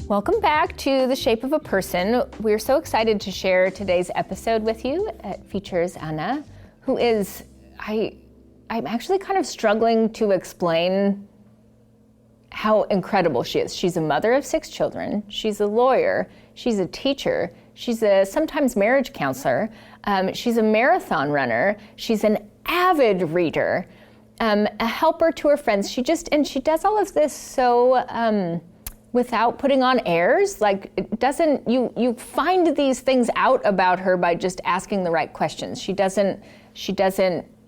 Welcome back to The Shape of a Person. We're so excited to share today's episode with you. It features Anna, who is, I'm actually kind of struggling to explain how incredible she is. She's a mother of 6 children. She's a lawyer. She's a teacher. She's a sometimes marriage counselor. She's a marathon runner. She's an avid reader, a helper to her friends. She does all of this so without putting on airs. Like, it doesn't, you find these things out about her by just asking the right questions. She doesn't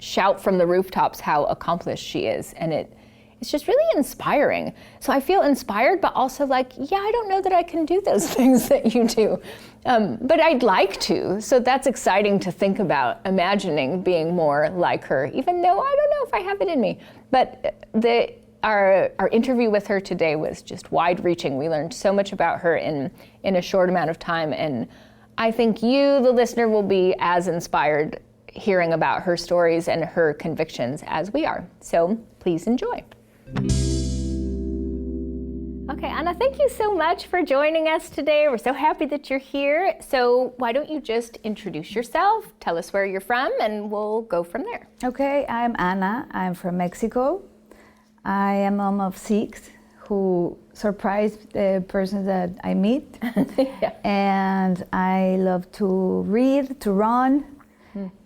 shout from the rooftops how accomplished she is, and it's just really inspiring. So I feel inspired, but also like, yeah, I don't know that I can do those things that you do. But I'd like to. So that's exciting to think about, imagining being more like her, even though I don't know if I have it in me. But our interview with her today was just wide-reaching. We learned so much about her in a short amount of time. And I think you, the listener, will be as inspired hearing about her stories and her convictions as we are. So please enjoy. Okay, Anna, thank you so much for joining us today. We're so happy that you're here. So why don't you just introduce yourself, tell us where you're from, and we'll go from there. Okay, I'm Anna. I'm from Mexico. I am mom of 6 who surprised the persons that I meet. Yeah. And I love to read, to run.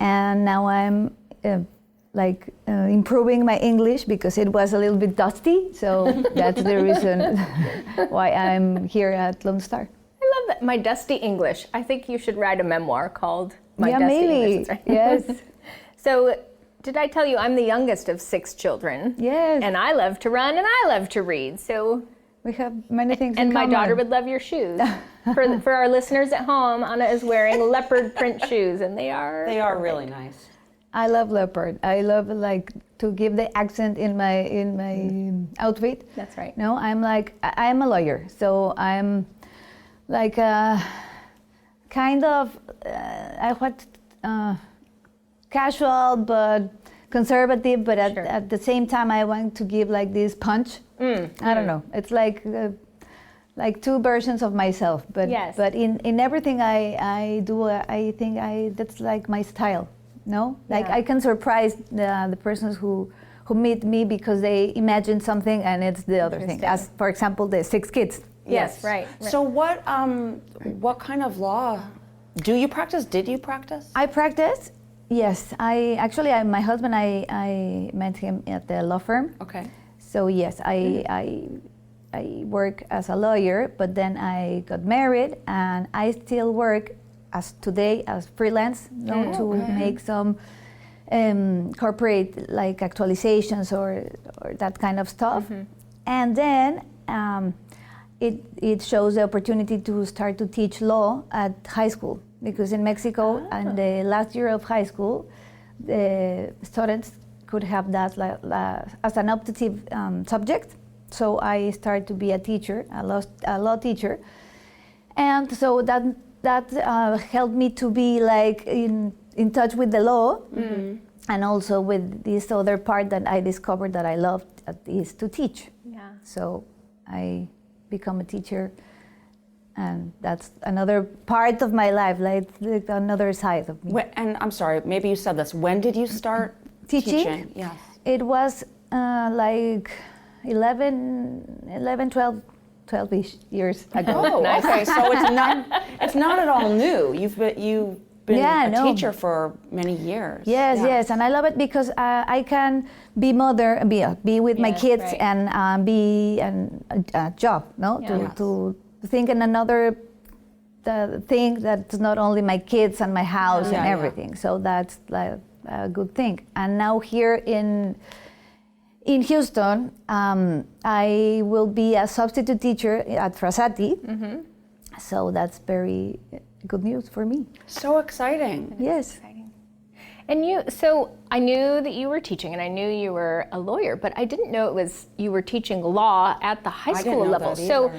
And now I'm improving my English because it was a little bit dusty. So that's the reason why I'm here at Lone Star. I love that. My Dusty English. I think you should write a memoir called My Dusty maybe. English. That's right. Yes. So did I tell you I'm the youngest of 6 children? Yes. And I love to run and I love to read. So We have many things and in my common. daughter would love your shoes. For our listeners at home, Anna is wearing leopard print shoes, and they are really nice. I love leopard. I love to give the accent in my outfit. That's right. No, I'm a lawyer, so I'm like kind of casual but conservative, but at the same time I want to give like this punch. I don't know. It's like 2 versions of myself, but yes. But in everything I do, I think that's like my style. No, like Yeah. I can surprise the persons who meet me because they imagine something and it's the other thing. As for example, the 6 kids. Yes, right. So what kind of law do you practice? Did you practice? I practice. Yes, my husband, I met him at the law firm. Okay. So yes, I work as a lawyer, but then I got married and I still work as freelance, to make some corporate like actualizations or that kind of stuff. And then it shows the opportunity to start to teach law at high school, because in Mexico, in the last year of high school, the students could have that as an optative subject. So I started to be a teacher, a law teacher, and so that helped me to be like in touch with the law, and also with this other part that I discovered that I loved is to teach. Yeah. So I become a teacher, and that's another part of my life, like another side of me. And I'm sorry, maybe you said this. When did you start teaching? Yes. It was like 12-ish years ago. Oh, okay. So it's not at all new. You've been a teacher for many years. Yes, and I love it because I can be mother, be with my kids, right. and be a job, no, to think in another thing that's not only my kids and my house and everything. So that's like a good thing. And now here in Houston, I will be a substitute teacher at Frassati. So that's very good news for me. So exciting. Yes. Exciting. And so I knew that you were teaching and I knew you were a lawyer, but I didn't know you were teaching law at the high school level. So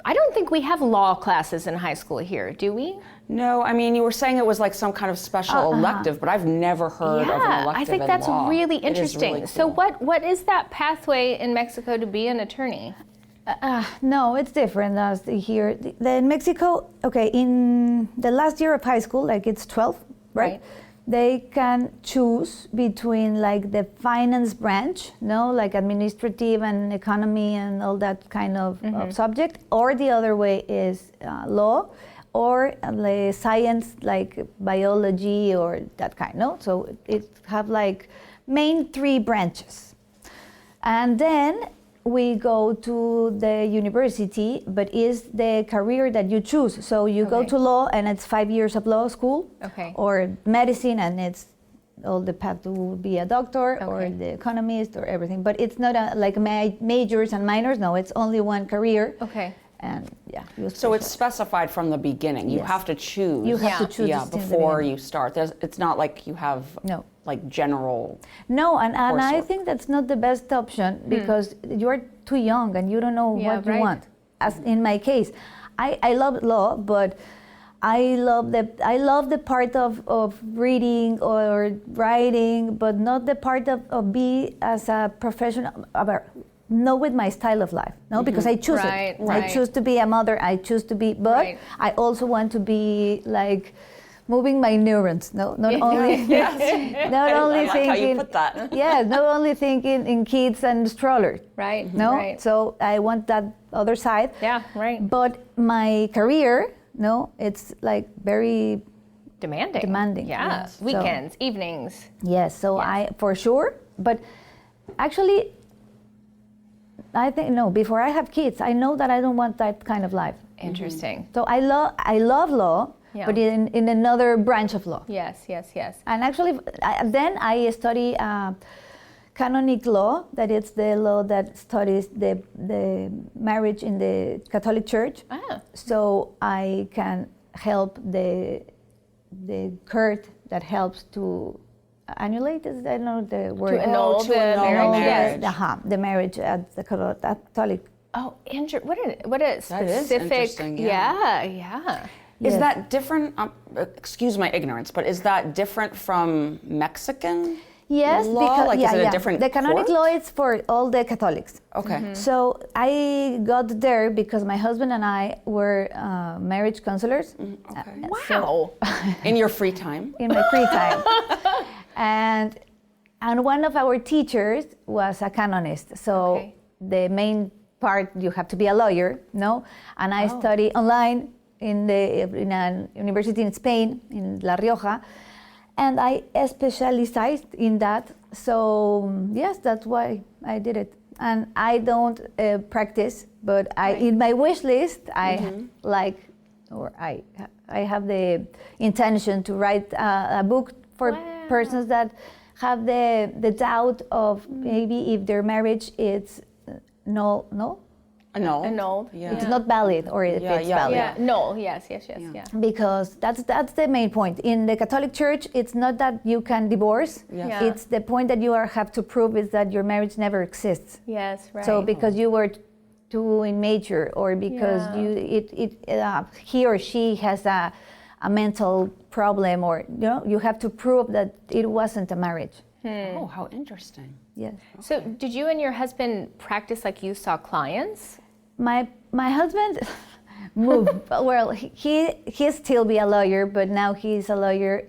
I don't think we have law classes in high school here, do we? No, I mean, you were saying it was like some kind of special elective, but I've never heard of an elective I think in that's law. really It is interesting. really So cool. what is that pathway in Mexico to be an attorney? No, it's different as here. In Mexico, okay, in the last year of high school, like it's 12, right? They can choose between like the finance branch, no, like administrative and economy and all that kind of subject, or the other way is law, or the science like biology or that kind, no? So it have like main 3 branches. And then we go to the university, but is the career that you choose. So you go to law and it's 5 years of law school, or medicine and it's all the path to be a doctor or the economist or everything. But it's not like majors and minors, no, it's only one career. And so it's specified from the beginning. You have to choose. You have to choose before you start. It's not like you have like general. No, and I think that's not the best option because you're too young and you don't know what you want. As in my case, I love law, but I love the part of reading or writing, but not the part of be as a professional. No, with my style of life, no, because I choose it. I choose to be a mother. I choose to be, but I also want to be like moving my neurons. No, not only, not only thinking. How you put that. Not only thinking in kids and strollers. No, so I want that other side. But my career, no, it's like very demanding. Weekends, evenings. Yes, so I for sure, but actually. I think before I have kids, I know that I don't want that kind of life. Interesting. So I love law, but in another branch of law. Yes. And actually, then I study canonic law, that is the law that studies the marriage in the Catholic Church. So I can help the court that helps to annulate, is that not the word? To annul the marriage. Yes, the marriage at the Catholic. Oh, what a specific. That is interesting. Yeah. Is that different? Excuse my ignorance, but is that different from Mexican? Yes, law? because like, is it a different the canonic court? law is for all the Catholics. Okay. So I got there because my husband and I were marriage counselors. Okay. Wow. In your free time? In my free time. And one of our teachers was a canonist. So the main part, you have to be a lawyer, no? And I study online in a university in Spain, in La Rioja. And I specialized in that. So yes, that's why I did it. And I don't practice, but in my wish list, I have the intention to write a book for persons that have the doubt of maybe if their marriage is annulled. Yeah. It's not valid, or if it's valid. Yes. Because that's the main point. In the Catholic Church, it's not that you can divorce. It's the point that you have to prove is that your marriage never exists. Yes, right. So because you were too immature, or because he or she has a mental problem, or you have to prove that it wasn't a marriage. Oh, how interesting. Yes. So did you and your husband practice like you saw clients? My husband moved. Well, he still be a lawyer, but now he's a lawyer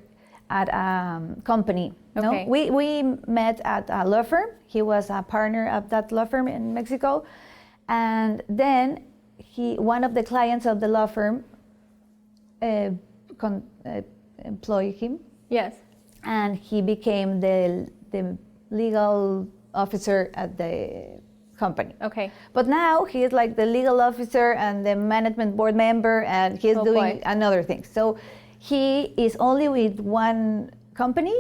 at a company. Okay. No? We met at a law firm. He was a partner of that law firm in Mexico, and then one of the clients of the law firm employed him. Yes. And he became the legal officer at the company. Okay. But now he is like the legal officer and the management board member, and he's doing another thing. So he is only with one company,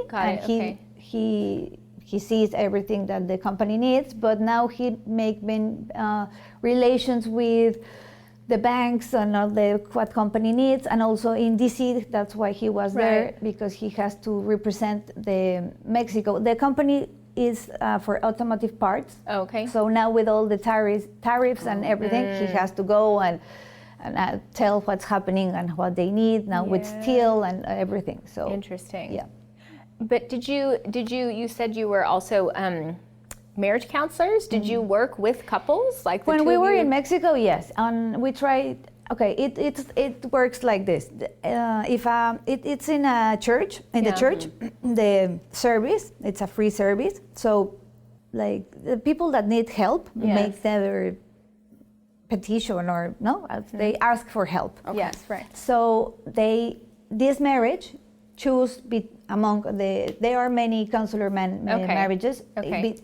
he sees everything that the company needs. But now he make relations with the banks and all what company needs, and also in DC. That's why he was there, because he has to represent the Mexico. The company is for automotive parts. Okay. So now with all the tariffs and everything, he has to go and tell what's happening and what they need now with steel and everything. So interesting. Yeah. But did you said you were also marriage counselors? Did you work with couples like the When two we of were you? in Mexico, yes, and we tried. Okay, it works like this. If it's in a church, in the Yeah. church, the service, it's a free service. So, like the people that need help Yes. make their petition or no, they ask for help. Yes, right. So this marriage choose among there are many consular Okay. marriages. Okay.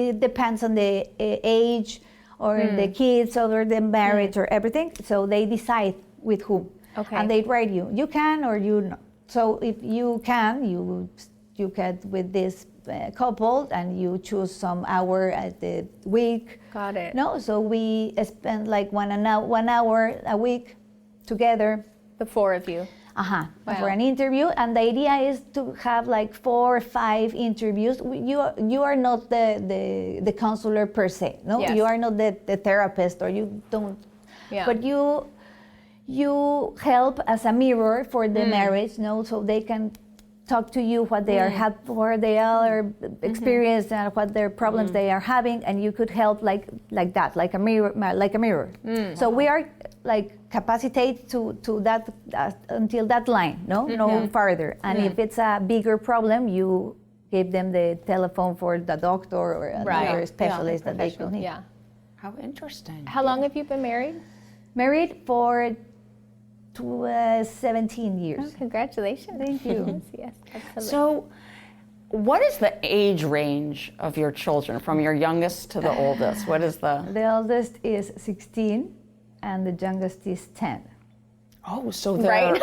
It depends on the age or the kids or the marriage or everything. So they decide with whom. Okay. And they write you can or you no. So if you can, you get with this couple and you choose some hour at the week. Got it. No, so we spend like 1 hour a week together. The four of you. Wow. Wow. For an interview, and the idea is to have like 4 or 5 interviews. You are not the counselor per se, no. Yes. You are not the therapist, or you don't. Yeah. But you help as a mirror for the marriage, no, so they can talk to you what they are where they are experience and what their problems they are having, and you could help like that, like a mirror. So we are like capacitated to that until that line, no farther. And if it's a bigger problem, you give them the telephone for the doctor or another specialist that they could need. Yeah. How interesting. How long have you been married? Married for 17 years. Oh, congratulations. Thank you. Yes, absolutely. So, what is the age range of your children, from your youngest to the oldest? What is the? The eldest is 16 and the youngest is 10. Oh, so they're Right?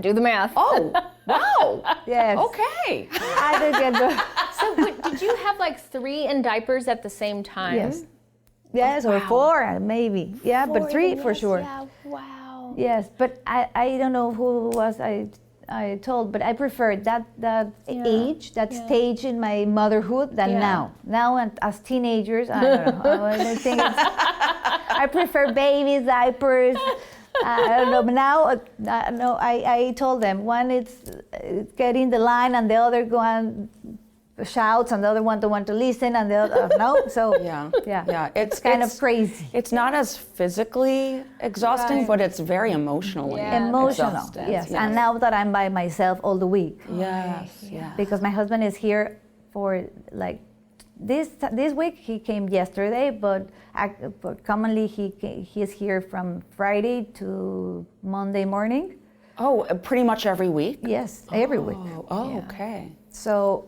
Do the math. Oh, wow. Yes. Okay. I did get the, So did you have like 3 in diapers at the same time? yes. Yes, or 4 maybe. Yeah, but 3 for sure. Yeah, wow. Yes, but I don't know who was I told, but I prefer that age, that stage in my motherhood than Yeah. now. Now and as teenagers, I don't know. I think I prefer babies, diapers. I don't know. But now, no, I told them one is get in the line and the other go and shouts and the other one don't want to listen and the other no. So Yeah. it's kind of crazy. It's not as physically exhausting, Right. but it's very emotionally Emotional, exhausting. yes. And now that I'm by myself all the week, Yes. Yeah. because my husband is here for like this week. He came yesterday, but commonly he is here from Friday to Monday morning. Oh, pretty much every week. Yes, every week. Oh, okay. So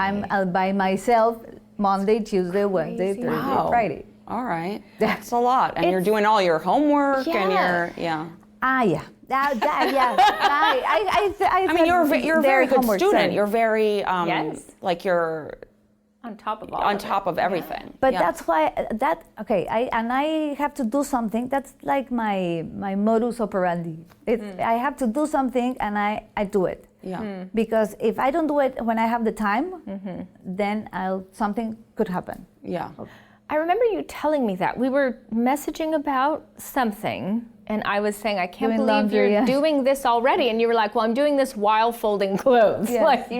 I'm by myself Monday, Tuesday, Wednesday, Thursday, Wow. Friday. All right. That's a lot. And you're doing all your homework and you're, yeah. Yeah. I I mean, you're a very good homework, student. sorry. You're very, Yes. like you're On top of all on of it. top of everything. But Yeah. that's why I have to do something. That's like my modus operandi. I have to do something and I do it. Yeah. Because if I don't do it when I have the time, then something could happen. Yeah. I remember you telling me that. We were messaging about something, and I was saying, I can't Doing believe laundry, you're yes. doing this already. And you were like, well, I'm doing this while folding clothes. Yes. Like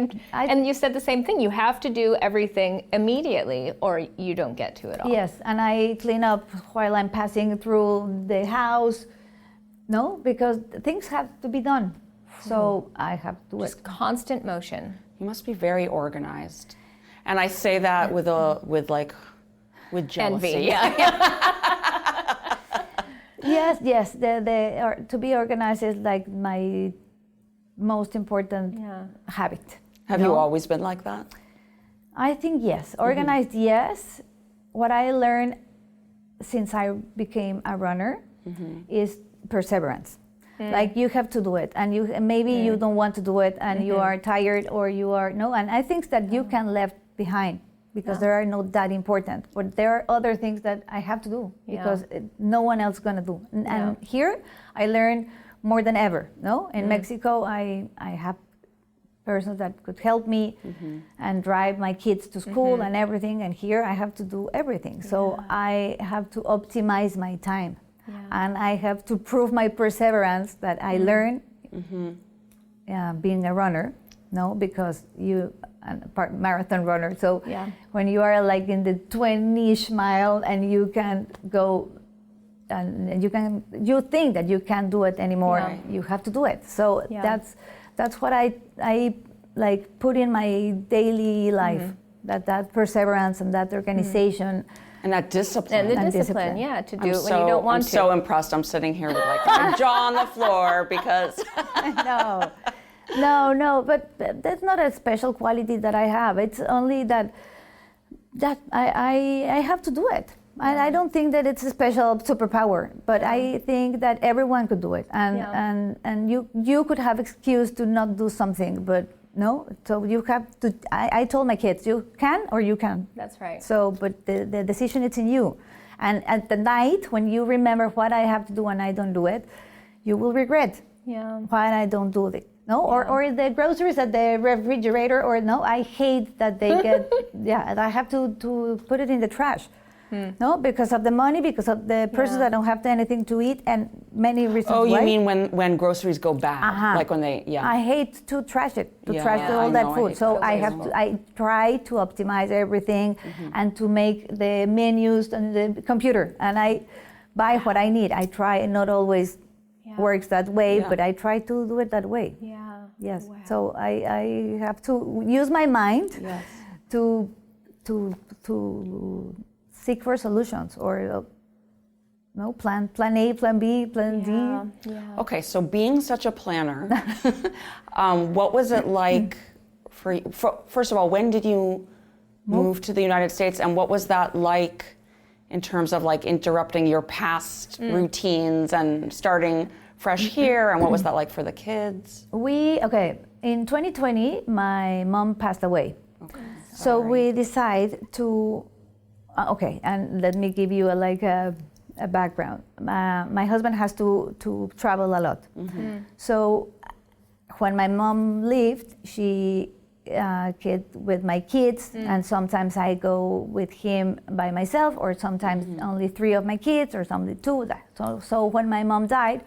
and you said the same thing. You have to do everything immediately or you don't get to it all. Yes, and I clean up while I'm passing through the house. No, because things have to be done. So I have to do it. Just constant motion. You must be very organized. And I say that with jealousy. Envy. Yeah. Yes. To be organized is like my most important habit. Have you always been like that? I think yes. Organized, yes. What I learned since I became a runner is perseverance. Like you have to do it, and maybe you don't want to do it, and you are tired, or you are and I think that you can left behind because they are not that important. But there are other things that I have to do because no one else is gonna do. And here I learned more than ever. No, in Mexico I have persons that could help me and drive my kids to school and everything. And here I have to do everything. So I have to optimize my time. And I have to prove my perseverance that I learned being a runner, because marathon runner. So Yeah. when you are like in the 20-ish mile and you can go and you think that you can't do it anymore, Yeah. you have to do it. So Yeah. that's what I like put in my daily life, that perseverance and that organization. And that discipline. And the And discipline, discipline. yeah, to do it when you don't want I'm to. so impressed. I'm sitting here with like my jaw on the floor because No, but that's not a special quality that I have. It's only that I have to do it. I don't think that it's a special superpower, but I think that everyone could do it. And you could have excuse to not do something, but no. So you have to. I told my kids, you can or you can. That's right. So, but the decision is in you. And at the night, when you remember what I have to do and I don't do it, you will regret why I don't do it. No, or the groceries at the refrigerator, or no, I hate that they get, and I have to put it in the trash. No, because of the money, because of the person that don't have anything to eat, and many reasons Oh, you why. mean when groceries go bad, like when they, I hate to trash it, trash Yeah, all I that know, I food. hate So that I as have well. I try to optimize everything and to make the menus on the computer, and I buy what I need. I try, and not always works that way, but I try to do it that way. Yeah. Yes. Wow. So I have to use my mind to seek for solutions, or plan A, plan B, plan D. Yeah. Okay, so being such a planner, what was it like for you? First of all, when did you move to the United States, and what was that like in terms of like interrupting your past routines and starting fresh here, and what was that like for the kids? In 2020, my mom passed away. Okay. So we decided to, and let me give you a background. My husband has to travel a lot. So when my mom lived, she with my kids, and sometimes I go with him by myself, or sometimes only 3 of my kids, or something 2. So when my mom died,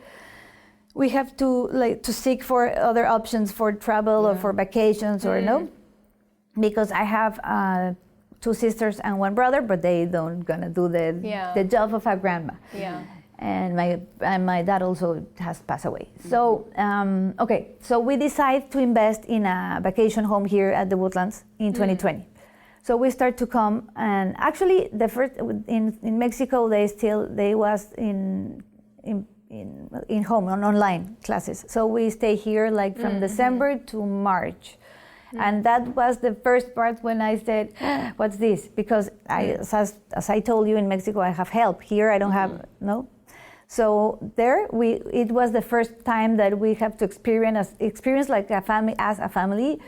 we have to seek for other options for travel or for vacations, or because I have 2 sisters and 1 brother, but they don't gonna do the job of a grandma. Yeah. And my dad also has passed away. So so we decided to invest in a vacation home here at the Woodlands in 2020. So we start to come, and actually the first in Mexico they was in home on online classes. So we stay here like from December to March. And that was the first part when I said, what's this? Because as I told you, in Mexico I have help. Here I don't have, So it was the first time that we have to experience like a family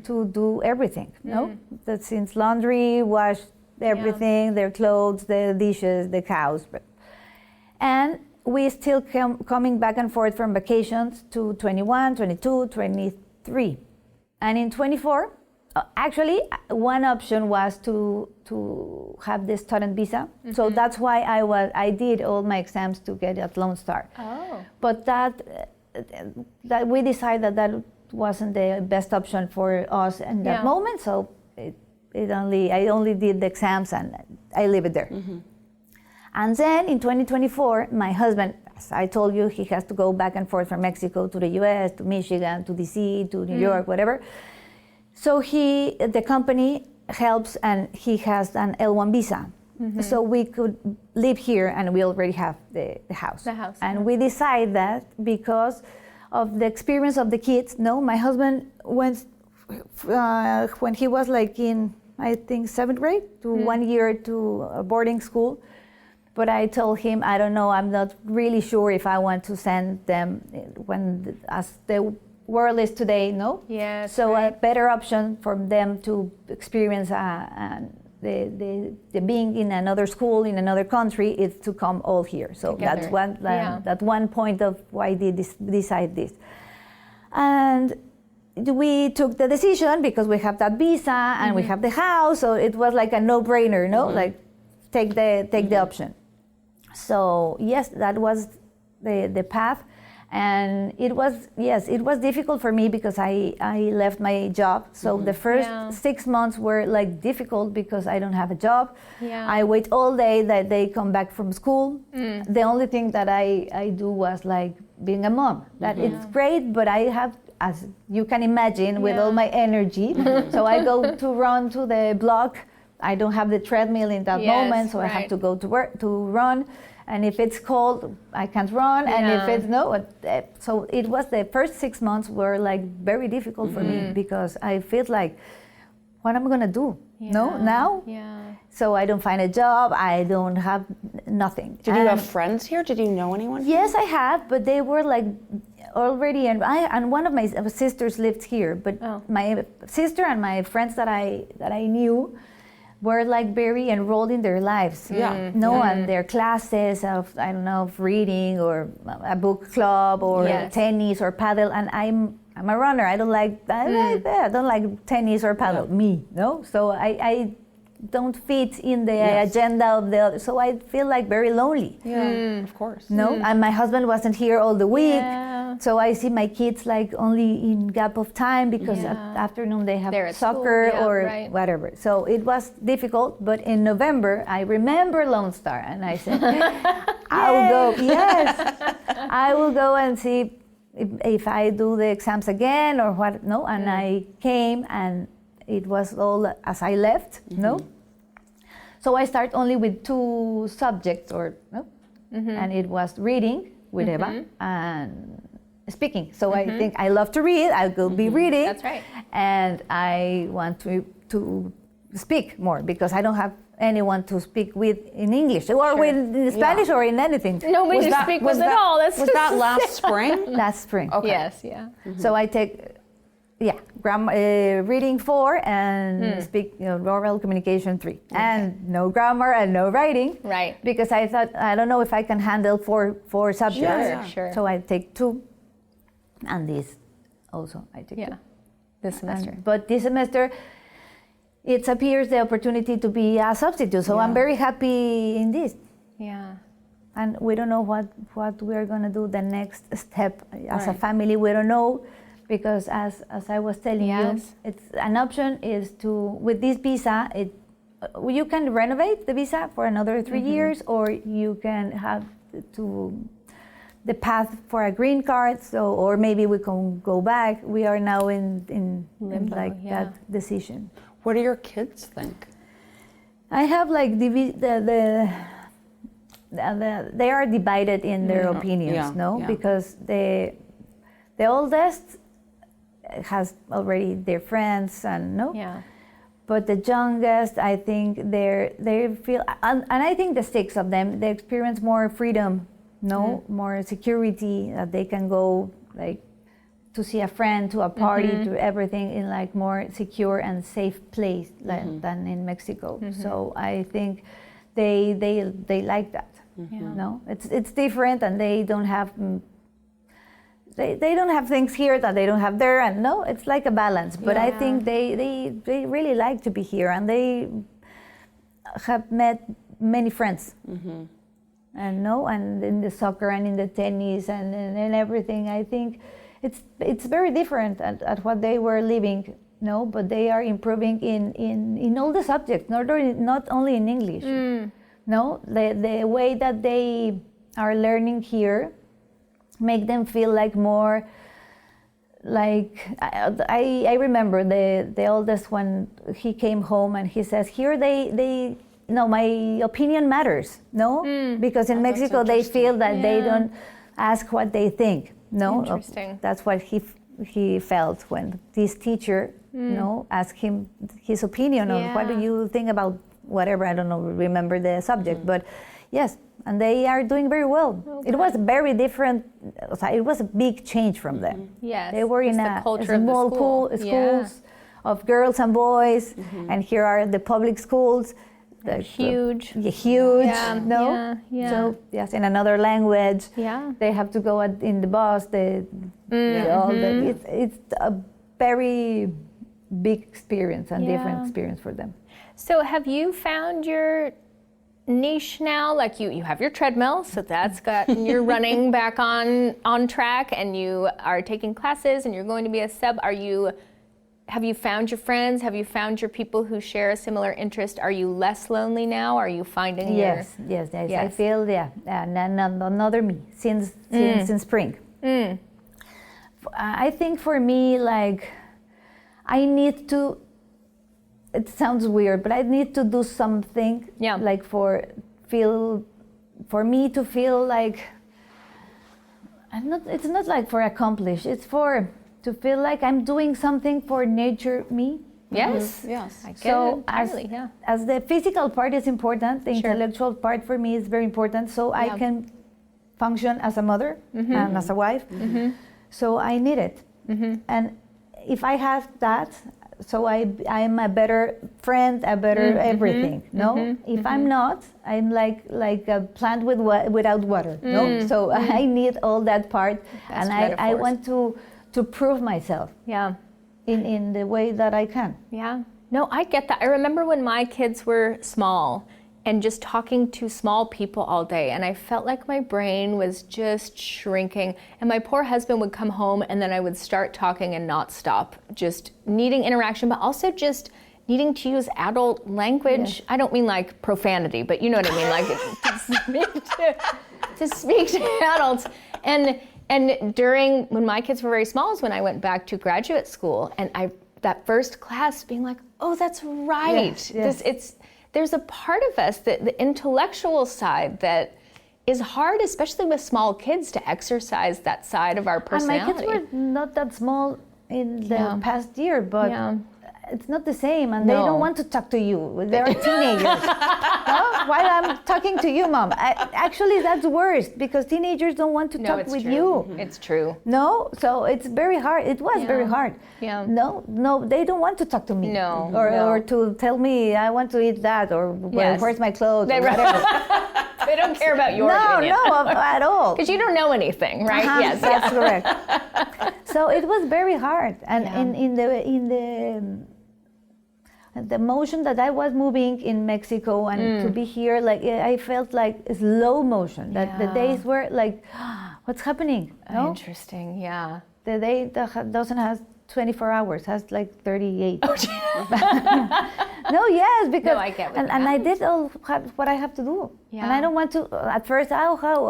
to do everything, That since laundry, wash everything, their clothes, the dishes, the house. And we still coming back and forth from vacations to 21, 22, 23. And in 24, actually, one option was to have the student visa. So that's why I did all my exams to get at Lone Star. Oh. But that we decided that wasn't the best option for us in that moment. So I only did the exams and I leave it there. And then in 2024, my husband, as I told you, he has to go back and forth from Mexico to the US, to Michigan, to DC, to New York, whatever. So the company helps, and he has an L1 visa. So we could live here, and we already have the house. The house. And we decided that because of the experience of the kids. My husband went when he was like in, I think, 7th grade to 1 year to a boarding school. But I told him, I don't know, I'm not really sure if I want to send them as the world is today, Yes. So a better option for them to experience the being in another school, in another country, is to come all here. So Together. that's one point of why I decide this. And we took the decision because we have that visa and we have the house, so it was like a no-brainer, like take the option. So yes, that was the path. And it was difficult for me because I left my job. So the first 6 months were like difficult because I don't have a job. Yeah. I wait all day that they come back from school. The only thing that I do was like being a mom. That it's great, but I have, as you can imagine, with all my energy. So I go to run to the block. I don't have the treadmill in that moment, so I have to go to work to run. And if it's cold, I can't run. And if it's so it was the first 6 months were like very difficult for me because I feel like, what am I gonna do? Now? Yeah. So I don't find a job. I don't have nothing. Did you have friends here? Did you know anyone? Yes, I have, but they were like already, and one of my sisters lived here. But my sister and my friends that I knew were like very enrolled in their lives. And their classes of, I don't know, of reading or a book club or tennis or paddle. And I'm a runner. I don't like I don't like tennis or paddle. So I don't fit in the agenda of the other. So I feel like very lonely. Of course. And my husband wasn't here all the week. So I see my kids like only in gap of time because at afternoon they have soccer or whatever. So it was difficult, but in November I remember Lone Star and I said, I will go, I will go and see if I do the exams again or what, and I came and it was all as I left, So I start only with 2 subjects and it was reading with Eva and speaking. So I think I love to read. I will be reading. That's right. And I want to speak more because I don't have anyone to speak with in English or in Spanish or in anything. Nobody to speak with at all. Was that last spring? Last spring. Okay. Yes, yeah. So I take, reading 4 and speak oral communication 3. And no grammar and no writing. Right. Because I thought, I don't know if I can handle four subjects. Sure. So I take 2. And this also I take 2. This semester. But this semester, it appears the opportunity to be a substitute. So I'm very happy in this. Yeah. And we don't know what we are going to do the next step as a family. We don't know because as I was telling you, it's an option is to, with this visa, you can renovate the visa for another 3 years, or you can have the path for a green card. So, or maybe we can go back. We are now in Limbo, that decision. What do your kids think? I have like they are divided in their opinions, because the oldest has already their friends and but the youngest, I think they feel, and I think the 6 of them, they experience more freedom, more security, that they can go like to see a friend, to a party, to everything in like more secure and safe place than in Mexico. So I think they like that. It's different, and they don't have things here that they don't have there, and it's like a balance. But I think they really like to be here, and they have met many friends. And in the soccer and in the tennis and in everything, I think it's very different at what they were living. But they are improving in all the subjects, not only in English. The way that they are learning here make them feel like more like I remember the oldest one. He came home and he says, here they my opinion matters, because in Mexico they feel that they don't ask what they think. Interesting. That's what he felt when this teacher asked him his opinion on what do you think about whatever. I don't know, remember the subject, but yes, and they are doing very well. It was very different. It was a big change from them. Yes, they were in a culture small of the school. schools of girls and boys, and here are the public schools. Huge. Huge. Yeah. So yes, in another language. Yeah. They have to go in the bus. It's a very big experience and different experience for them. So have you found your niche now? Like you have your treadmill, so that's got you're running back on track, and you are taking classes, and you're going to be a sub. Have you found your friends? Have you found your people who share a similar interest? Are you less lonely now? Are you finding Yes. I feel another me since spring. I think for me, like, I need to. It sounds weird, but I need to do something. Yeah. Like for me to feel like. It's not like for accomplish. It's for to feel like I'm doing something for nature, me. Yes. Yes. I get So it entirely, yeah. as the physical part is important, the Sure. intellectual part for me is very important. So I Yeah. can function as a mother and as a wife. So I need it. And if I have that, so I'm a better friend, a better everything. No, if I'm not, I'm like a plant without water. No, so I need all that part, That's and I metaphors. want to prove myself Yeah. in the way that I can. Yeah. No, I get that. I remember when my kids were small and just talking to small people all day, and I felt like my brain was just shrinking. And my poor husband would come home, and then I would start talking and not stop, just needing interaction, but also just needing to use adult language. I don't mean like profanity, but you know what I mean, like to speak to adults. And during when my kids were very small is when I went back to graduate school, and that first class being like, oh, that's right. Yes. There's a part of us that the intellectual side that is hard, especially with small kids, to exercise that side of our And personality. my kids were not that small in the Yeah. past year, but Yeah. it's not the same, and they No. don't want to talk to you. They're teenagers. No? While I'm talking to you, Mom. Actually, that's worse because teenagers don't want to No, talk it's with true. you. It's true. No, so it's very hard. It was very hard. Yeah. No, they don't want to talk to me. No, or no. or to tell me I want to eat that or Yes. where's my clothes They- or whatever. They don't care about your no, opinion. no, at all. Because you don't know anything, right? Uh-huh, Yes. that's correct. So it was very hard, and Yeah. in the motion that I was moving in Mexico and to be here, like I felt like slow motion. That the Yeah. days were like, what's happening? No, Interesting, yeah. the day that doesn't have 24 hours has like 38. No, yes, because No, I get what and you I did all what I have to do, and Yeah. I don't want to. At first,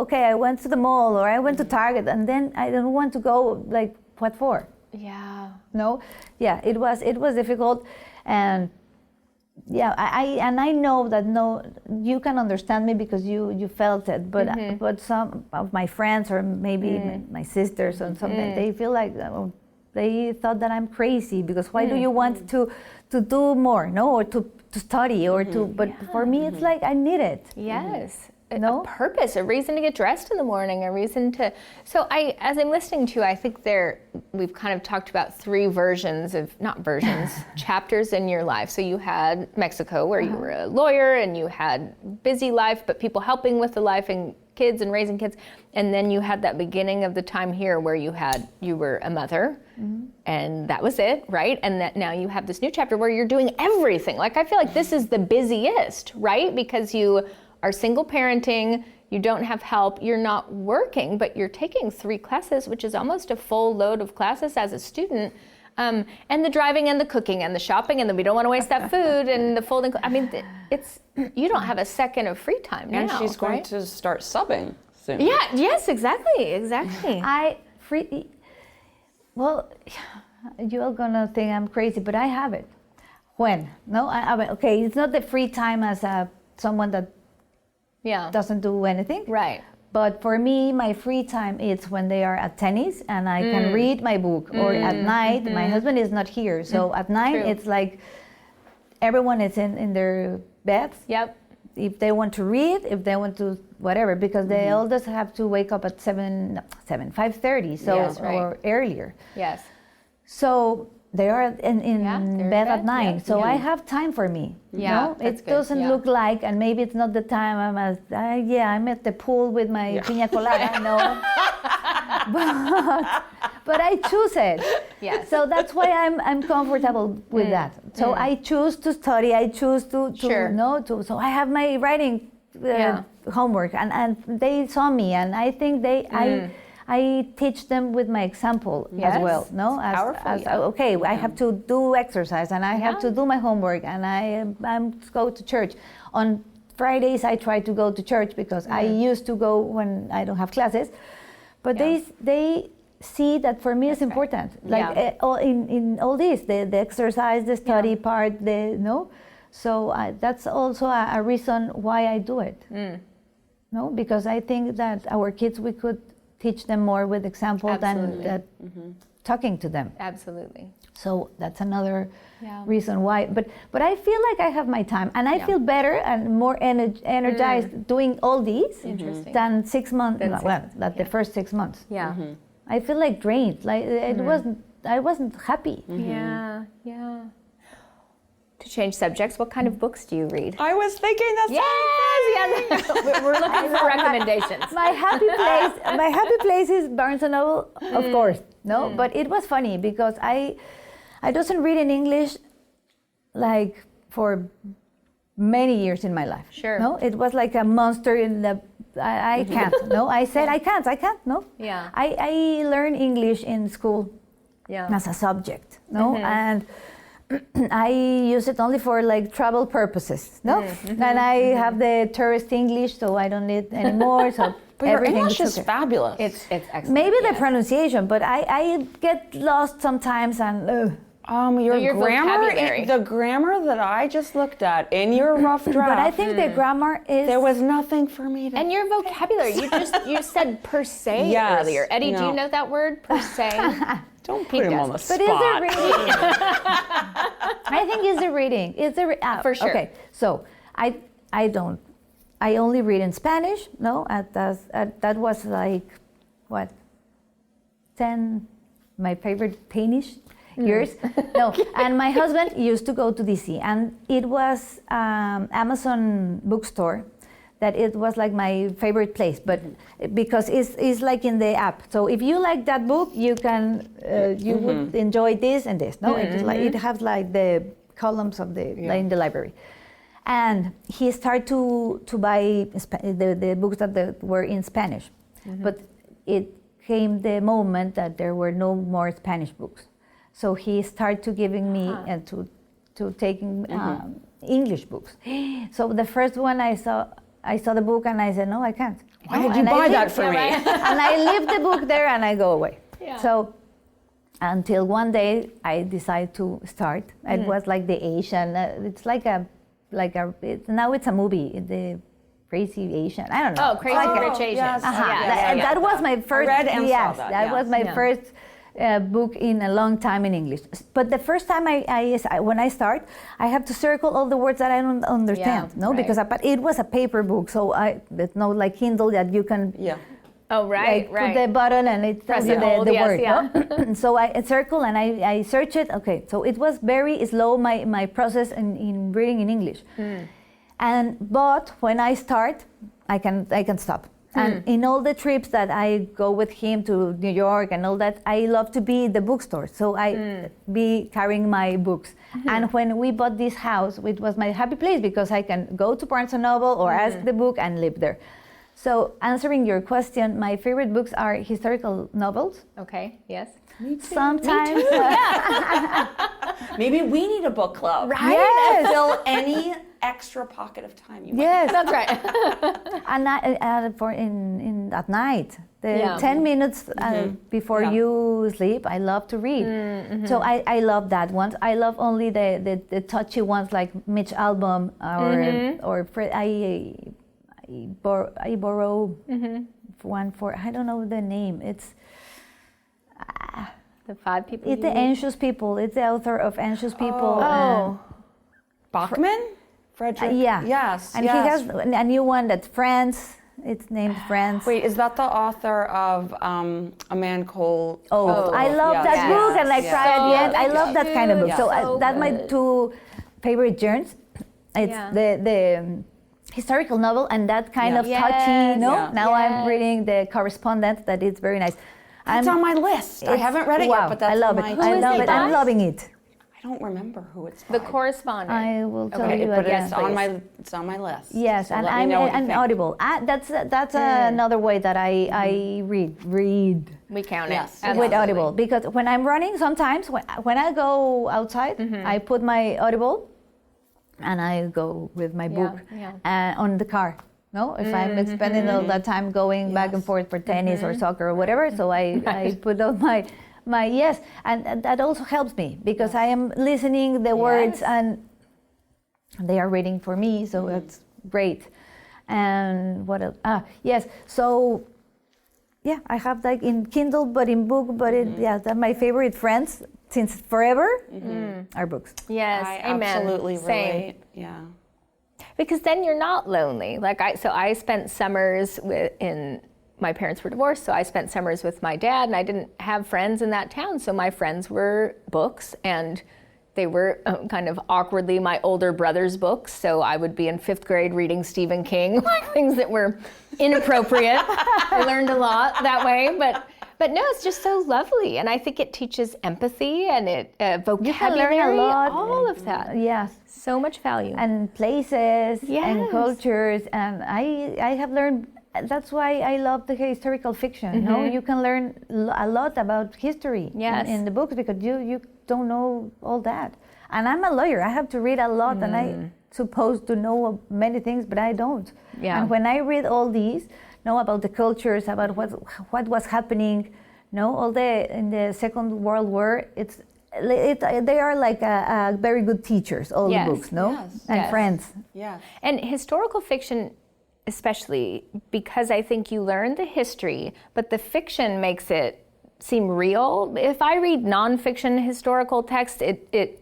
okay, I went to the mall or I went to Target, and then I don't want to go. Like, what for? Yeah. No, yeah, it was difficult, and yeah, I know that you can understand me because you felt it, but some of my friends or maybe my sisters or something, they feel like they thought that I'm crazy because why do you want to do more, no, or to study or to? But for me, it's like I need it. Yes. No? A purpose, a reason to get dressed in the morning, a reason to. So as I'm listening to you, I think we've kind of talked about three chapters in your life. So you had Mexico, where you were a lawyer, and you had busy life, but people helping with the life and kids and raising kids. And then you had that beginning of the time here where you were a mother, and that was it, right? And that now you have this new chapter where you're doing everything. Like, I feel like this is the busiest, right? Because you are single parenting, you don't have help, you're not working, but you're taking 3 classes, which is almost a full load of classes as a student. And the driving and the cooking and the shopping, and then we don't want to waste that food and the folding. I mean, you don't have a second of free time now. And she's going right? to start subbing soon. Yeah, yes, exactly. Well, you're gonna think I'm crazy, but I have it. When? No, okay, it's not the free time as someone that Yeah. doesn't do anything. Right. But for me, my free time is when they are at tennis and I can read my book, or at night. My husband is not here, so at night True. it's like everyone is in their beds. Yep. If they want to read, if they want to whatever, because they eldest have to wake up at 5:30, so Yes, right. or earlier. Yes. So they are in Yeah, they're in bed at bed, 9, yeah. so I have time for me. Yeah, no? that's It good, doesn't yeah. look like, and maybe it's not the time I'm at the pool with my piña colada, no. But I choose it. Yes. So that's why I'm comfortable with that. So I choose to study. I choose to Sure. so I have my writing homework, and they saw me, and I think I teach them with my example as well. No, Powerful, I have to do exercise, and I have to do my homework, and I'm go to church. On Fridays, I try to go to church because I used to go when I don't have classes, but they see that for me it's important. Like in all this, the exercise, the study part, So that's also a reason why I do it. No, because I think that our kids, we could teach them more with example than talking to them. Absolutely. So that's another reason why. But I feel like I have my time, and I feel better and more energized doing all these than 6 months. The first 6 months. Yeah. I feel like drained. Like I wasn't happy. Yeah. To change subjects, what kind of books do you read? I was thinking the same thing. Yes. We're looking for recommendations. My happy place is Barnes and Noble, of course. No, but it was funny because I doesn't read in English like for many years in my life. Sure. No, it was like a monster in the. I can't. No, I said I can't. No. Yeah. I learned English in school. Yeah. As a subject. No, and I use it only for like travel purposes. No, and I have the tourist English, so I don't need anymore. So But your everything English is okay. fabulous. It's excellent. Maybe the pronunciation, but I get lost sometimes and. Your grammar, vocabulary. the grammar that I just looked at in your rough draft. But I think the grammar is. There was nothing for me to. And your vocabulary, you said per se Yes, earlier. Eddie, do you know that word, per se? Don't put him on the spot. But is it reading? I think it's the reading. It's the for sure. Okay, so I don't. I only read in Spanish. No, that was like what 10. My favorite Danish years. No, and my husband used to go to DC, and it was Amazon bookstore. That it was like my favorite place, but because it's like in the app. So if you like that book, you can you would enjoy this and this. No, it's like, it has like the columns of like in the library, and he started to buy the books that were in Spanish, but it came the moment that there were no more Spanish books, so he started to giving me and to taking English books. So the first one I saw the book and I said, no, I can't. Why did you buy that for me? And I leave the book there and I go away. Yeah. So until one day I decided to start. It was like the Asian. It's now it's a movie. The Crazy Asian. I don't know. Oh, Crazy Rich Asians. Yes. That was my first. I read and saw that. That was my first. Book in a long time in English, but the first time when I start, I have to circle all the words that I don't understand. Because but it was a paper book, so there's no like Kindle that you can. Yeah. Oh right, put the button and it tells you the word. No? So I circle and I search it. Okay, so it was very slow my process in reading in English, but when I start, I can stop. And in all the trips that I go with him to New York and all that, I love to be in the bookstore. So I be carrying my books. And when we bought this house, it was my happy place because I can go to Barnes & Noble or ask the book and live there. So answering your question, my favorite books are historical novels. Okay, yes. Sometimes. Maybe we need a book club. Right? Yes. Fill any extra pocket of time you want. Yes, That's right. and at night, 10 minutes before you sleep, I love to read. So I love that one. I love only the touchy ones like Mitch Albom or I borrow one for I don't know the name. It's The 5 people. It's the Anxious People. It's the author of Anxious People. Bachman? Frederick? Yeah. Yes. And he has a new one that's Friends. It's named Friends. Wait, is that the author of A Man Called... I love that book and I cry at the end. I love that kind of book. Yeah. So that's my 2 favorite genres. It's the historical novel and that kind of touchy, Now I'm reading The Correspondent, that is very nice. It's on my list. I haven't read it yet, but that's I love it. I love it. I'm loving it. I don't remember who it's by. The correspondent. I will tell Okay, you but again. it's on my list. Yes, So and let me I'm know what you an think. Audible. That's another way that I read. We count Yes. it. With Absolutely. Audible, because when I'm running, sometimes when I go outside, I put my Audible, and I go with my book on the car. No, if I'm spending all that time going back and forth for tennis or soccer or whatever, so I put on my yes, and that also helps me because I am listening the words and they are reading for me, so that's great. And what else? Yes, so. Yeah, I have like in Kindle, but in book, but that my favorite friends since forever are books. Yes, I amen. absolutely Same. relate. Yeah. Because then you're not lonely. Like I spent summers in my parents were divorced, so I spent summers with my dad, and I didn't have friends in that town. So my friends were books, and they were kind of awkwardly my older brother's books. So I would be in 5th grade reading Stephen King, like things that were inappropriate. I learned a lot that way, but no, it's just so lovely, and I think it teaches empathy and vocabulary, You can learn a lot. all of that. Yes, So much value. and places and Yes. cultures, and I have learned. That's why I love the historical fiction. No, you can learn a lot about history in the books because you don't know all that. And I'm a lawyer. I have to read a lot, and I'm supposed to know many things, but I don't. Yeah. And when I read all these, know about the cultures, about what was happening, all in the Second World War, they are like a very good teachers. All Yes. the books, Yes. and Yes. friends. Yeah. And historical fiction, especially, because I think you learn the history, but the fiction makes it seem real. If I read nonfiction historical text, it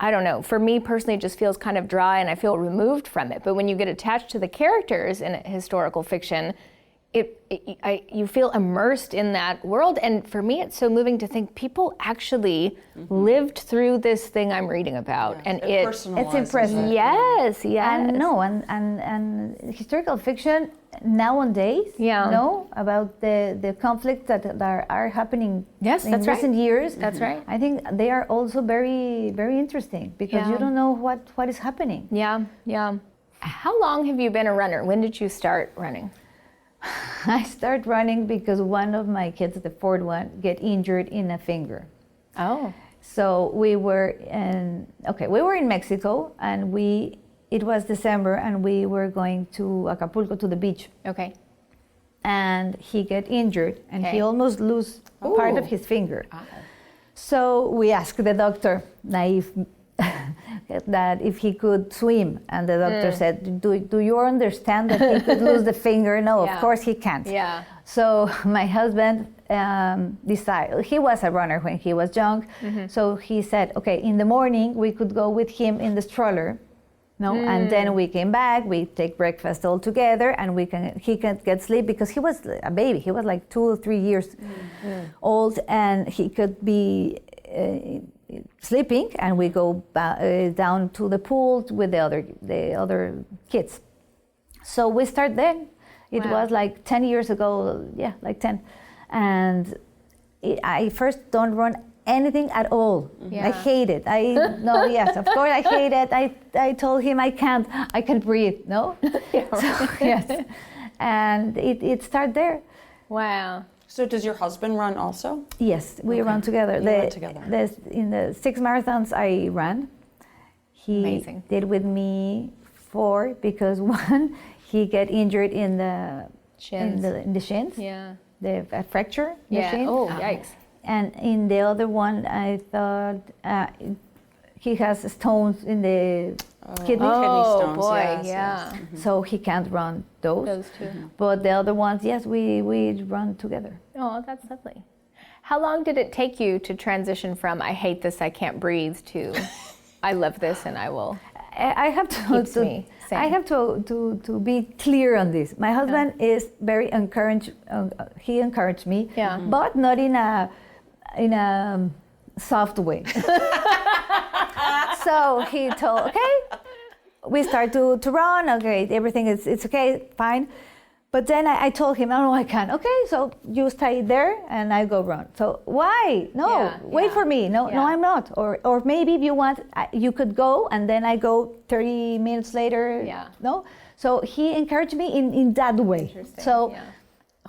I don't know, for me personally, it just feels kind of dry and I feel removed from it. But when you get attached to the characters in historical fiction, you feel immersed in that world. And for me, it's so moving to think people actually lived through this thing I'm reading about. Yes. And It It's personalizes impressive. it. yes, yes. And no, and historical fiction nowadays, about the conflicts that are happening Yes, in that's right. recent years. That's right. I think they are also very, very interesting because you don't know what is happening. Yeah. How long have you been a runner? When did you start running? I started running because one of my kids, the fourth one, get injured in a finger. Oh. So we were in Mexico, and it was December, and we were going to Acapulco to the beach. Okay. And he get injured, and he Okay. almost lose part of his finger. So we asked the doctor, naive, that if he could swim, and the doctor said, "Do you understand that he could lose the finger?" No, Yeah. of course he can't. Yeah. So my husband decided, he was a runner when he was young, so he said, okay, in the morning we could go with him in the stroller, and then we came back, we take breakfast all together, and he can get sleep because he was a baby, he was like 2 or 3 years old, and he could be sleeping, and we go down to the pool with the other kids. So we start then. It was like 10 years ago, like 10. And I first don't run anything at all. Yeah. I hate it. Yes, of course I hate it. I told him I can't breathe, no? So, yes. And it started there. Wow. So does your husband run also? Yes, we run together. You run together. In the 6 marathons I ran, he Amazing. did with me 4 because one, he get injured in the Shins. in the shins, Yeah. a fracture in the shin. Oh, yikes. And in the other one, I thought he has stones in the kidney, Kidney Oh stones, boy, yes, yeah. so he can't run those. Those two. But the other ones, yes, we run together. Oh, that's lovely. How long did it take you to transition from I hate this, I can't breathe to I love this and I will? I have Keeps me sane. I have to be clear on this. My husband is very encouraged. He encouraged me, Yeah. but not in a soft way. So he told, okay, we start to run. Okay, everything it's okay, fine. But then I told him, no, I can't. Okay, so you stay there and I go run. So why? No, wait for me. No, I'm not. Or maybe if you want, you could go and then I go 30 minutes later. Yeah. No? So he encouraged me in that way. Interesting. So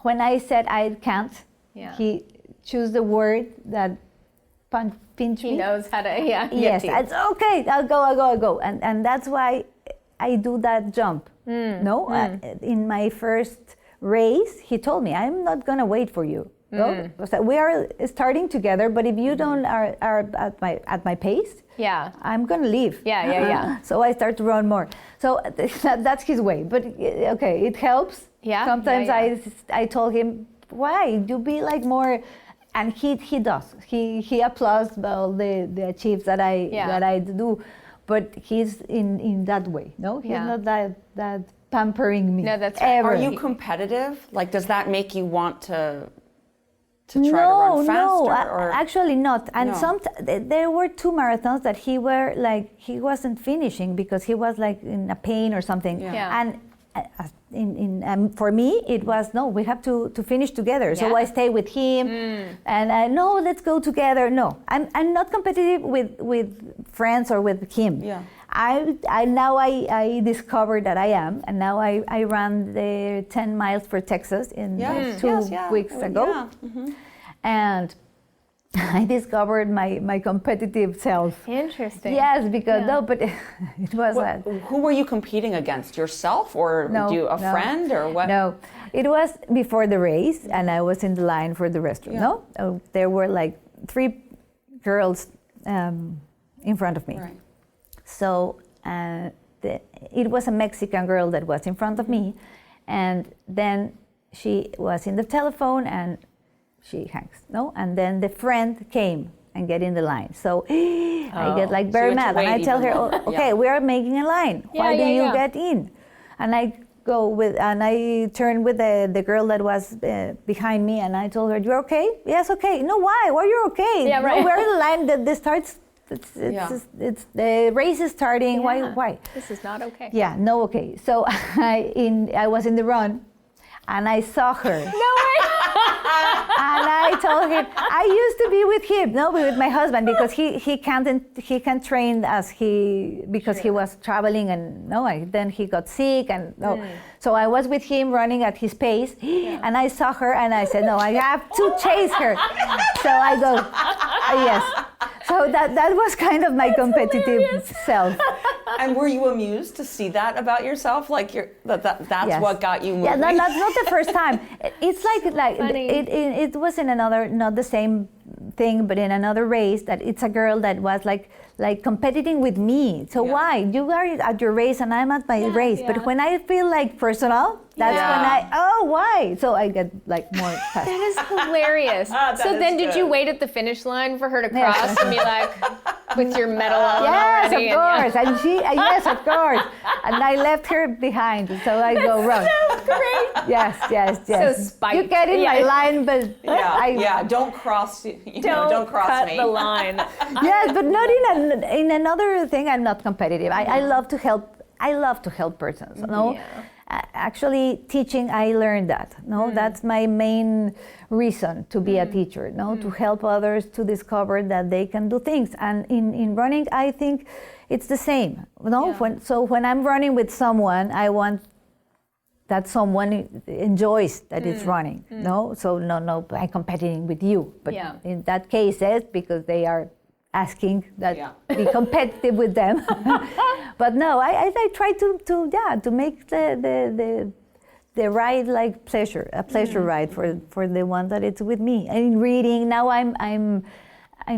when I said I can't, he chose the word that pinched me. He knows how to, Yes, it's okay, I'll go. And that's why I do that jump. In my first race, he told me, I'm not gonna wait for you. No? So we are starting together, but if you don't are at my pace, I'm gonna leave. So I start to run more. So that's his way. But okay, it helps. Sometimes I told him, why? You be like more, and he does. He applauds all the achieves that I do. But he's in that way, no? He's not that pampering me. No, that's right. Are you competitive? Like, does that make you want to try to run faster? No, actually not. And there were 2 marathons that he wasn't finishing because he was like in a pain or something. And for me, it was, no, we have to finish together. So I stay with him, and I no, let's go together. No, I'm not competitive with friends or with him. I discovered that I am, and now I ran the 10 miles for Texas in 2 weeks ago, and I discovered my competitive self. Interesting. Yes, because but it was. Who were you competing against? Yourself or a friend or what? No, it was before the race, and I was in the line for the restroom. No, there were like 3 girls in front of me. Right. So it was a Mexican girl that was in front of me, and then she was in the telephone and she hangs, no? And then the friend came and get in the line. So I get like very mad, and I tell her, okay, we are making a line. Why don't you get in? And I I turned with the girl that was behind me, and I told her, you're okay? Yes, okay. No, why? Why you're okay? Yeah, right. No, we're in the line that starts. It's the race is starting. Why? This is not okay. Yeah, no, okay. So I was in the run, and I saw her. No way. And I told him I used to be with him, with my husband, because he can't train because he was traveling, and then he got sick, and so I was with him running at his pace, and I saw her, and I said, no, I have to chase her. So I go, yes. So that was kind of my competitive self. And were you amused to see that about yourself? Like that's what got you moving? Yeah, that's not the first time. It's like it was in another, not the same thing, but in another race, that it's a girl that was like competing with me. So why? You are at your race and I'm at my race. But when I feel like personal, that's when why? So I get like more passionate. That is hilarious. So then did you wait at the finish line for her to cross and be like, with your medal on already? Yes, of course. And she, yes, of course. And I left her behind, so I go run. So great. Yes. So spiked. You get in my line, but don't cross. Don't cross cut the line. Yes, but not in another thing. I'm not competitive. I love to help. I love to help persons. No. Yeah. Actually, teaching, I learned that. That's my main reason to be a teacher. To help others to discover that they can do things. And in running, I think it's the same. When I'm running with someone, I want that someone enjoys that it's running. So no, I'm competing with you. But in that case, it's because they are asking that be competitive with them. But no, I try to make the ride like pleasure, a pleasure ride for the one that it's with me. And in reading now, I'm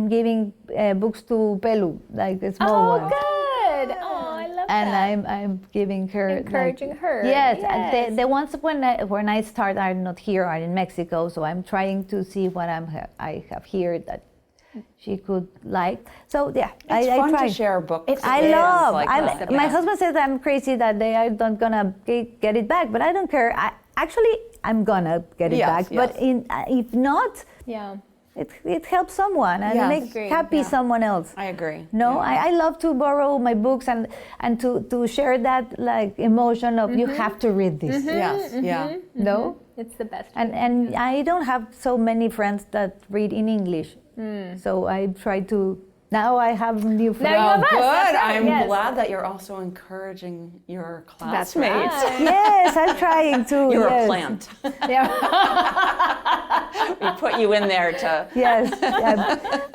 giving books to Pelu, like a small one. Oh, good. Oh, I love and that. I'm giving her, encouraging her. Yes, and the ones when I start are not here, are in Mexico. So I'm trying to see what I have here that she could like. So it's fun try to share books. I love. My husband says I'm crazy that they are not gonna get it back, but I don't care. I'm gonna get it back. Yes. But if not, it helps someone and Yes. makes Agreed, happy yeah. someone else. I agree. No, Yeah. I love to borrow my books and to share that like emotion of you have to read this. Yes. Yeah. No, It's the best. and I don't have so many friends that read in English, so I try to. Now I have new friends. Now you have us. Good. That's right, I'm yes. glad that you're also encouraging your That's classmates. right. Yes, I'm trying to. You're yes. a plant. Yeah. We put you in there to. Yes.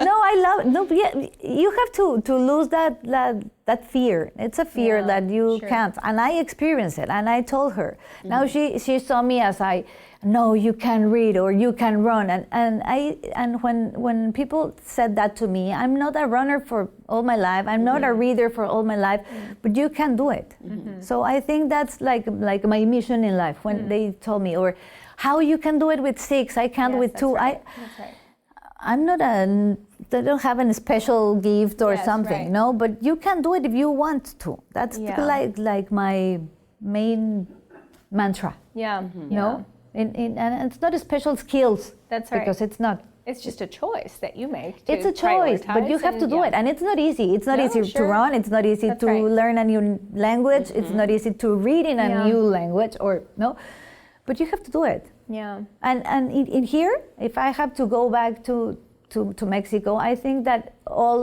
No, I love. No, yeah, you have to lose that fear. It's a fear Yeah, that you sure. can't. And I experienced it. And I told her. Now she saw me as no, you can read or you can run. And when people said that to me, I'm not a runner for all my life. I'm not a reader for all my life, but you can do it. So I think that's like my mission in life. When they told me, or how you can do it with 6, I can't Yes, with that's 2. right. That's right. I'm not I don't have a special gift or Yes, something, right. no, but you can do it if you want to. That's Yeah. like my main mantra, Yeah. no? And it's not a special skills. That's right. Because it's not. It's just a choice that you make. To It's a choice, but you prioritize have to and- do yeah. it. And it's not easy. It's not No, easy to sure. run. It's not easy That's to right. learn a new language. It's not easy to read in a Yeah. new language or, no? But you have to do it. Yeah. And in here, if I have to go back to Mexico, I think that all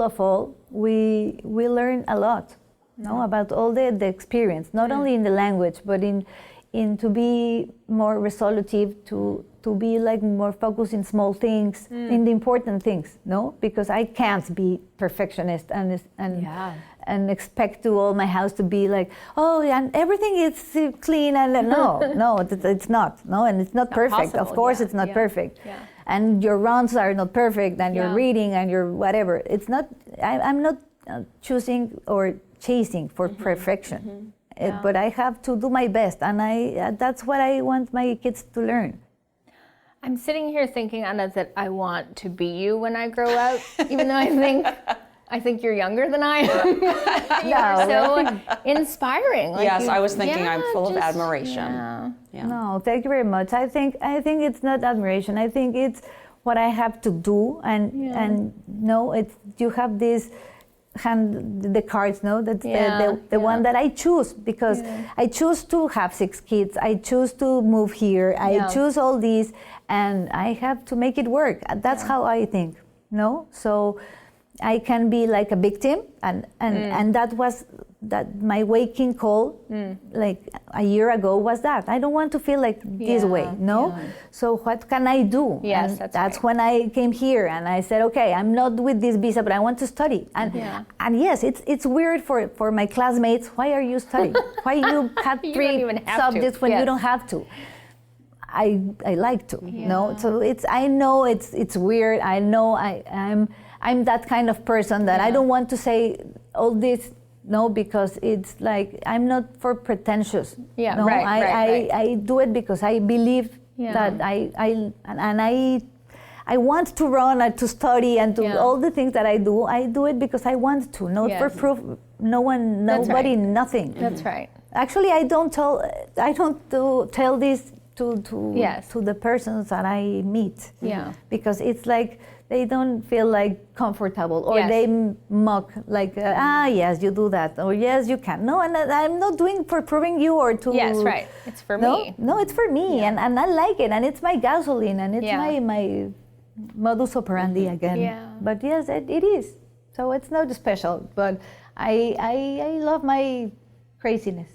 we learn a lot, no, about all the experience, not only in the language, but in to be more resolutive, to be like more focused in small things, in the important things, no, because I can't be perfectionist and Yeah. and expect to all my house to be like, oh, yeah, and everything is clean and no, it's not, no, and it's not perfect. possible, Of course, yeah, it's not yeah, perfect, yeah. and your runs are not perfect, and your Yeah. reading and your whatever. It's not. I'm not choosing or chasing for perfection, Yeah. but I have to do my best, and that's what I want my kids to learn. I'm sitting here thinking, Anna, that I want to be you when I grow up, even though I think you're younger than I am. You're so inspiring. Like Yes, you- I was thinking I'm full of just- admiration. Yeah. Yeah. No, thank you very much. I think it's not admiration. I think it's what I have to do, and no, it's you have this hand the cards. No, that's the one that I choose because I choose to have 6 kids. I choose to move here. I choose all these, and I have to make it work. That's how I think. No, so I can be like a victim, and that was my waking call like a year ago was that I don't want to feel like this way, no. So what can I do? Yes, and that's right. when I came here and I said, okay, I'm not with this visa, but I want to study. And yes, it's weird for my classmates. Why are you studying? Why you have You 3 don't even have to. subjects when you Yes. don't have to? I like to, no. So I know it's weird. I know I'm that kind of person that I don't want to say all this, no, because it's like I'm not for pretentious. Yeah, no, right, right. I do it because I believe that I want to run and to study and to all the things that I do it because I want to, not for Yes. proof. That's Nobody, right. nothing. That's right. Actually, I don't tell this to the persons that I meet. Yeah. Because it's like they don't feel like comfortable, or Yes. they mock like, yes, you do that, or yes, you can. No, and I'm not doing for proving you or to. Yes, right. It's for me. No, it's for me, and I like it, and it's my gasoline, and it's Yeah. my modus operandi again. Yeah. But yes, it is. So it's not special, but I love my craziness.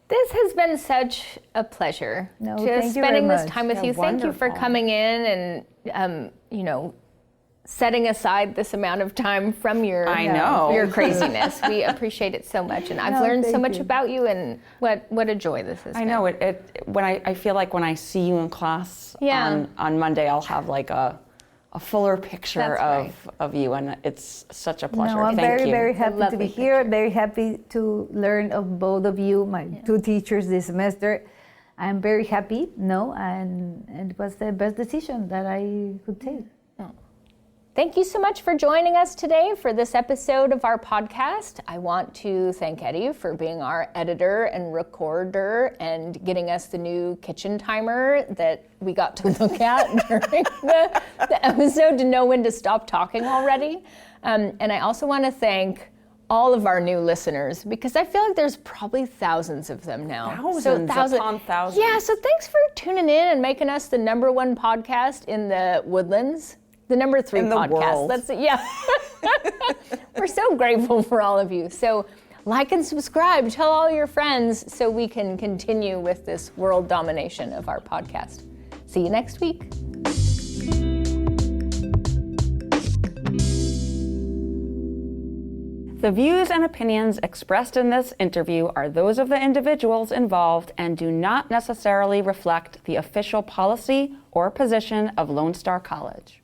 This has been such a pleasure. No, just thank you spending very this much. time with Yeah, you. Thank you for wonderful. coming in and setting aside this amount of time from your I know. your craziness. We appreciate it so much, and I've No, learned so thank much you. about you, and what a joy this is. I know it. When I feel like when I see you in class Yeah. on Monday, I'll have like a fuller picture That's right. of you, and it's such a pleasure. No, I'm Thank very, you. very happy to lovely be here. Very happy to learn of both of you, my 2 teachers this semester. I'm very happy, and it was the best decision that I could take. Thank you so much for joining us today for this episode of our podcast. I want to thank Eddie for being our editor and recorder and getting us the new kitchen timer that we got to look at during the episode to know when to stop talking already. And I also want to thank all of our new listeners, because I feel like there's probably thousands of them now. Thousands upon thousands. Yeah, so thanks for tuning in and making us the #1 podcast in the Woodlands. The #3 in the podcast. world. That's it. Yeah. We're so grateful for all of you. So like and subscribe, tell all your friends so we can continue with this world domination of our podcast. See you next week. The views and opinions expressed in this interview are those of the individuals involved and do not necessarily reflect the official policy or position of Lone Star College.